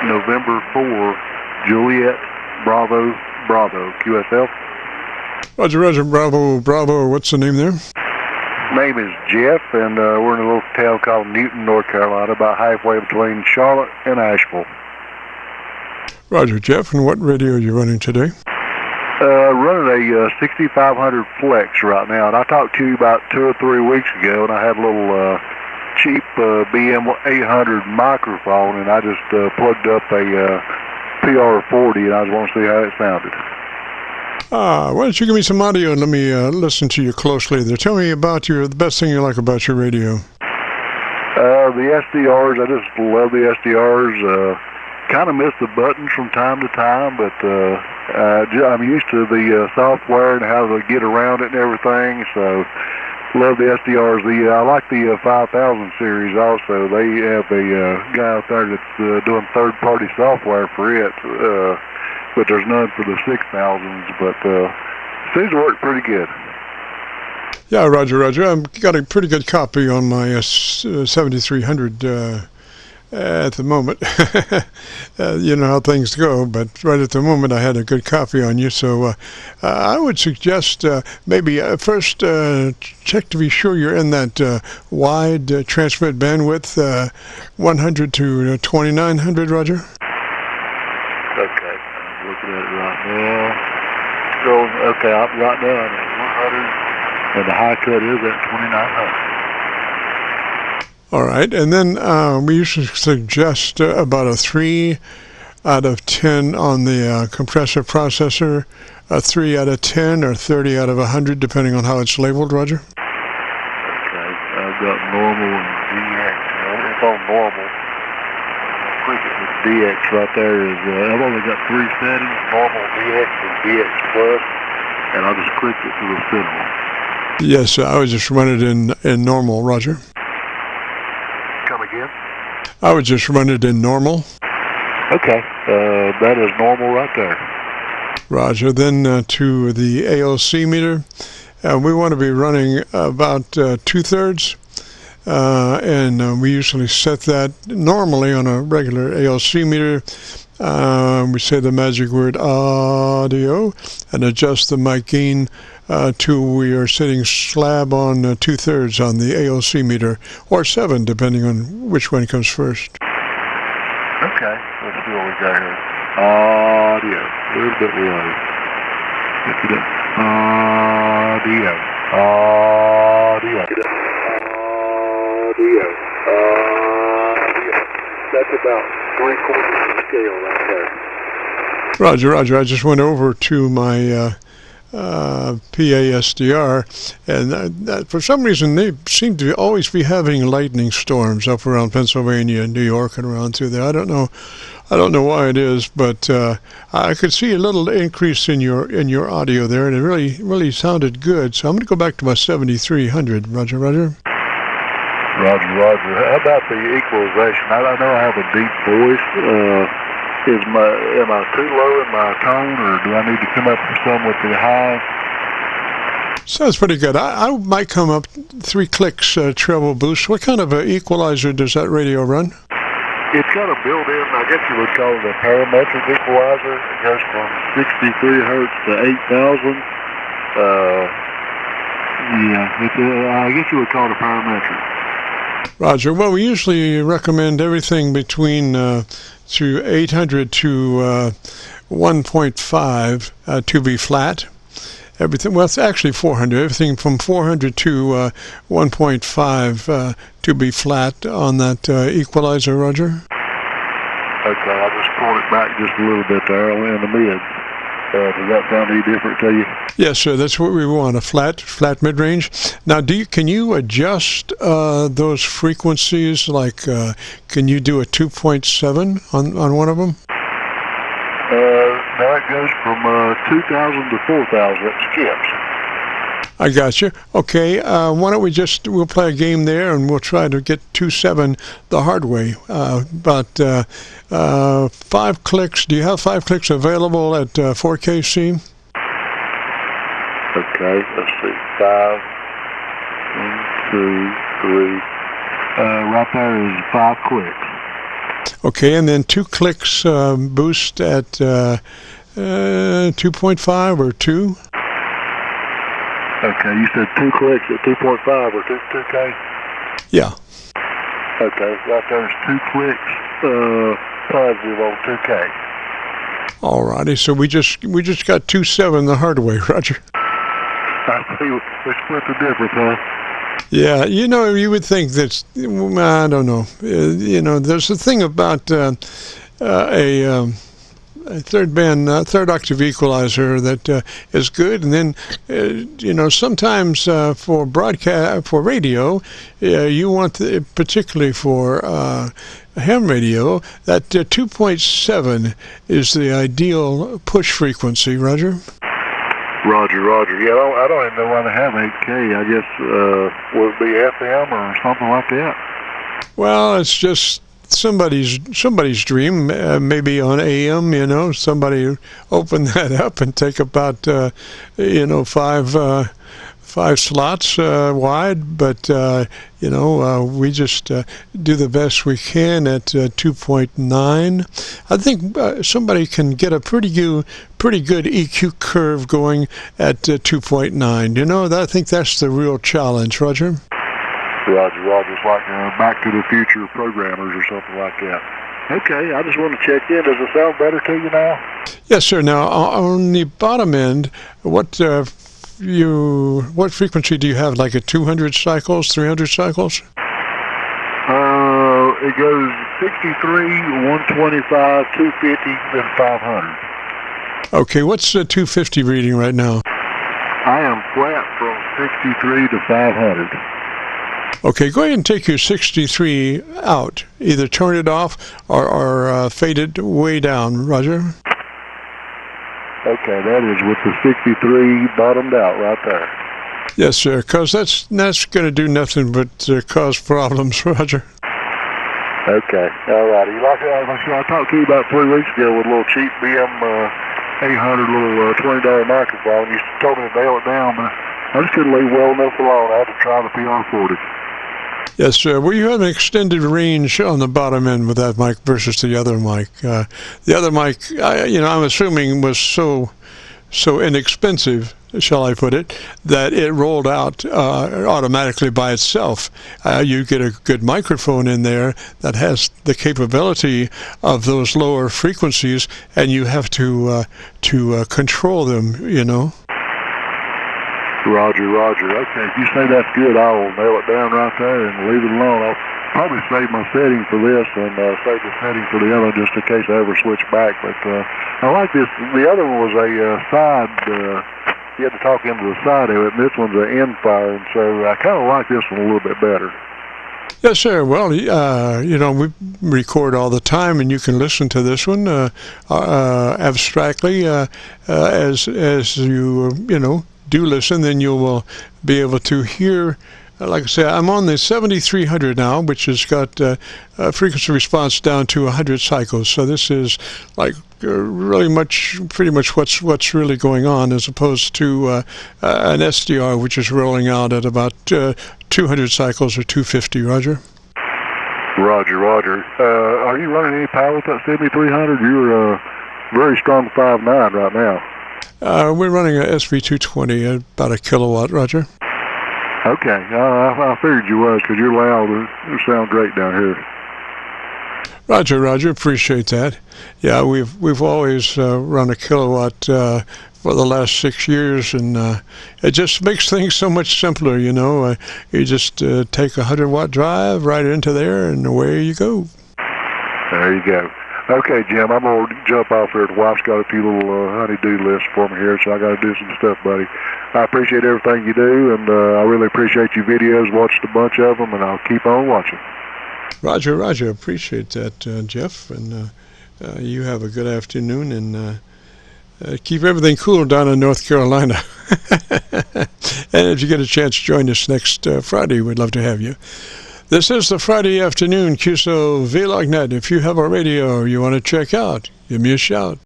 November 4, Juliet, Bravo, Bravo, QSL. Roger, Roger, Bravo, Bravo. What's the name there? Name is Jeff, and we're in a little town called Newton, North Carolina, about halfway between Charlotte and Asheville. Roger, Jeff. And what radio are you running today? Running a 6500 Flex right now, and I talked to you about 2 or 3 weeks ago, and I had a little cheap BM800 microphone, and I just plugged up a PR40, and I just want to see how it sounded. Why don't you give me some audio and let me listen to you closely there. Tell me about the best thing you like about your radio. The SDRs, I just love the SDRs. Kind of miss the buttons from time to time, but I'm used to the software and how to get around it and everything, so love the SDRs. I like the 5000 series also. They have a guy out there that's doing third-party software for it, but there's none for the 6000s, but seems to work pretty good. Yeah, Roger, Roger. I've got a pretty good copy on my 7300 at the moment. You know how things go, but right at the moment I had a good copy on you, so I would suggest maybe first check to be sure you're in that wide transmit bandwidth, 100 to 2900, Roger. Okay, I'm looking at it right now. So, okay, I'm right now at 100, and the high cut is at 2900. All right, and then we usually suggest about a 3 out of 10 on the compressor processor, a 3 out of 10 or 30 out of 100, depending on how it's labeled, Roger. Okay, I've got normal and DX. It's on normal. Click it with DX right there. I've only got 3 settings, normal, DX, and DX Plus, and I'll just click it to the center one. Yes, I would just run it in normal, Roger. Come again? I would just run it in normal. Okay, that is normal right there. Roger. Then to the ALC meter, we want to be running about 2/3, and we usually set that normally on a regular ALC meter. We say the magic word audio and adjust the mic gain to we are setting slab on 2/3 on the ALC meter, or 7 depending on which one comes first. Okay, let's see what we got here. Audio, a little bit low. Get to that. Audio, audio, audio, audio. That's about 3/4 of the scale right there. Roger, Roger. I just went over to my PASDR, and for some reason they seem to always be having lightning storms up around Pennsylvania and New York and around through there. I don't know why it is, but I could see a little increase in your audio there, and it really sounded good. So I'm going to go back to my 7300. Roger, Roger. Roger, Roger. How about the equalization? I know I have a deep voice. Am I too low in my tone, or do I need to come up some with the high? Sounds pretty good. I might come up 3 clicks treble boost. What kind of equalizer does that radio run? It's got a built-in, I guess you would call it a parametric equalizer. It goes from 63 hertz to 8,000. I guess you would call it a parametric. Roger. Well, we usually recommend everything between to 800 to 1.5 to be flat. Everything, well, it's actually 400. Everything from 400 to 1.5 to be flat on that equalizer, Roger. Okay, I just pulled it back just a little bit there in the mids. Does that sound any different to you? Yes, sir. That's what we want, a flat mid-range. Now, can you adjust those frequencies? Like, can you do a 2.7 on one of them? Now it goes from 2,000 to 4,000. It skips. I got you. Okay, why don't we'll play a game there, and we'll try to get 2.7 the hard way. About 5 clicks. Do you have 5 clicks available at 4KC? Okay, let's see. 5, 1, 2, 3. Right there is 5 clicks. Okay, and then 2 clicks boost at 2.5 or 2? Okay, you said 2 clicks at 2.5 or 2K? Yeah. Okay, right there's 2 clicks positive on 2K. Alrighty, so we just got 2.7 the hard way, Roger. I see. We split the difference, huh? Yeah, you know, you would think that, I don't know, you know, there's a thing about a third octave equalizer that is good, and then you know, sometimes for broadcast, for radio, you want particularly for ham radio, that 2.7 is the ideal push frequency. Roger. Roger. Yeah, I don't even know why they have 8K. I guess would it be FM or something like that? Well, it's just somebody's dream, maybe on AM, you know, somebody open that up and take about you know, five slots wide, but you know, we just do the best we can at 2.9. I think somebody can get a pretty good EQ curve going at 2.9. You know, I think that's the real challenge, Roger. Roger. It's like Back to the Future programmers or something like that. Okay, I just want to check in. Does it sound better to you now? Yes, sir. Now, on the bottom end, what frequency do you have? Like at 200 cycles, 300 cycles? It goes 63, 125, 250, then 500. Okay, what's the 250 reading right now? I am flat from 63 to 500. Okay, go ahead and take your 63 out. Either turn it off or fade it way down, Roger. Okay, that is with the 63 bottomed out right there. Yes, sir, because that's going to do nothing but cause problems, Roger. Okay, all righty. I talked to you about 3 weeks ago with a little cheap BM800 little $20 microphone. You told me to nail it down, but I just couldn't leave well enough alone. I had to try the PR40. Yes, sir. Well, you have an extended range on the bottom end with that mic versus the other mic. The other mic, you know, I'm assuming was so inexpensive, shall I put it, that it rolled out automatically by itself. You get a good microphone in there that has the capability of those lower frequencies, and you have to control them, you know. Roger. Okay, if you say that's good, I will nail it down right there and leave it alone. I'll probably save my setting for this and save the setting for the other just in case I ever switch back. But I like this. The other one was a side. You had to talk into the side of it, and this one's an end fire, and so I kind of like this one a little bit better. Yes, sir. Well, you know, we record all the time, and you can listen to this one abstractly as you know, do listen, then you will be able to hear. Like I say, I'm on the 7300 now, which has got frequency response down to 100 cycles. So this is like pretty much what's really going on, as opposed to an SDR, which is rolling out at about 200 cycles or 250. Roger. Roger. Are you running any power with that 7300? You're very strong 5.9 right now. We're running a SV220, about a kilowatt, Roger. Okay, I figured you was, because you're loud. You sound great down here. Roger, appreciate that. Yeah, we've always run a kilowatt for the last 6 years, and it just makes things so much simpler, you know. You just take a 100-watt drive right into there, and away you go. There you go. Okay, Jim, I'm going to jump off here. The wife's got a few little honey-do lists for me here, so I got to do some stuff, buddy. I appreciate everything you do, and I really appreciate your videos. Watched a bunch of them, and I'll keep on watching. Roger, appreciate that, Jeff, and you have a good afternoon, and keep everything cool down in North Carolina. And if you get a chance to join us next Friday, we'd love to have you. This is the Friday afternoon Qso-Vlog net. If you have a radio you want to check out, give me a shout.